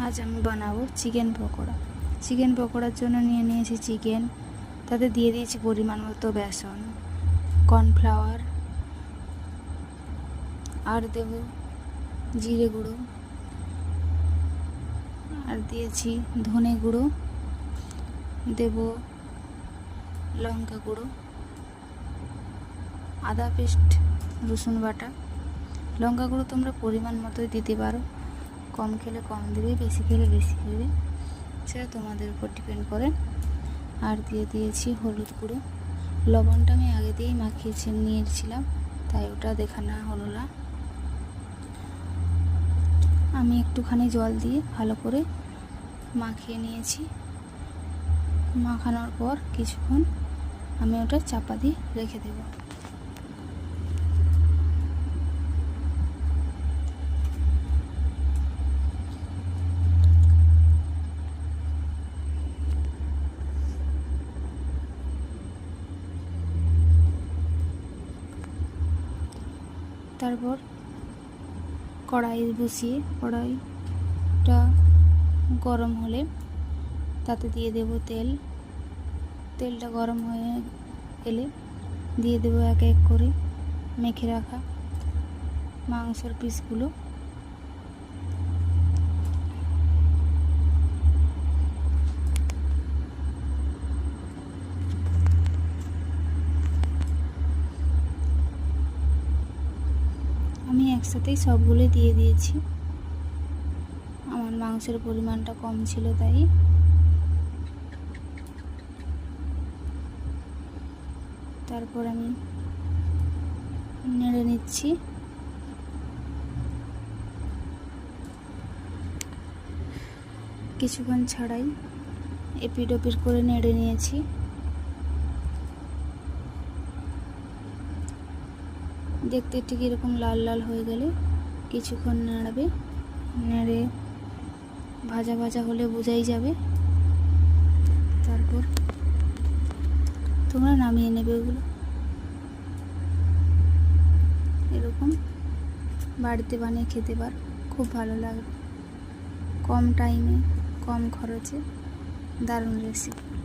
আজ আমি বানাবো চিকেন পকোড়া। চিকেন পকোড়ার জন্য নিয়ে নিয়েছি চিকেন, তাতে দিয়ে দিয়েছি পরিমাণ মতো বেসন, কর্নফ্লাওয়ার, আর দেব জিরে গুঁড়ো, আর দিয়েছি ধনে গুঁড়ো, দেব লঙ্কা গুঁড়ো, আদা পেস্ট, রসুন বাটা। লঙ্কা গুঁড়ো তোমরা পরিমাণ মতোই দিতে পারো, কম খেলে কম দেবে, বেশি খেলে বেশি দেবে, সেটা তোমাদের উপর ডিপেন্ড করে। আর দিয়ে দিয়েছি হলুদ গুঁড়ো। লবণটা আমি আগে দিয়েই মাখিয়ে নিয়েছিলাম, তাই ওটা দেখানো হলো না। আমি একটুখানি জল দিয়ে ভালো করে মাখিয়ে নিয়েছি। মাখানোর পর কিছুক্ষণ আমি ওটা চাপা দিয়ে রেখে দেব। তারপর কড়াই বসিয়ে কড়াইটা গরম হলে তাতে দিয়ে দেব তেল। তেলটা গরম হয়ে গেলে দিয়ে দেব এক এক করে মেখে রাখা মাংসের পিসগুলো। আমি একসাথেই সবগুলো দিয়ে দিয়েছি, আমার মাংসের পরিমাণটা কম ছিল তাই। তারপর আমি নেড়ে নিচ্ছি। কিছুক্ষণ ছাড়াই এপিট ওপিট করে নেড়ে নিয়েছি। দেখতে ঠিক এরকম লাল লাল হয়ে গেলে কিছুক্ষণ নাড়াবে, নেড়ে ভাজা ভাজা হলে বোঝাই যাবে। তারপর তোমরা নামিয়ে নেবে ওগুলো। এরকম বাড়িতে বানিয়ে খেতে পারো, খুব ভালো লাগবে। কম টাইমে কম খরচে দারুণ রেসিপি।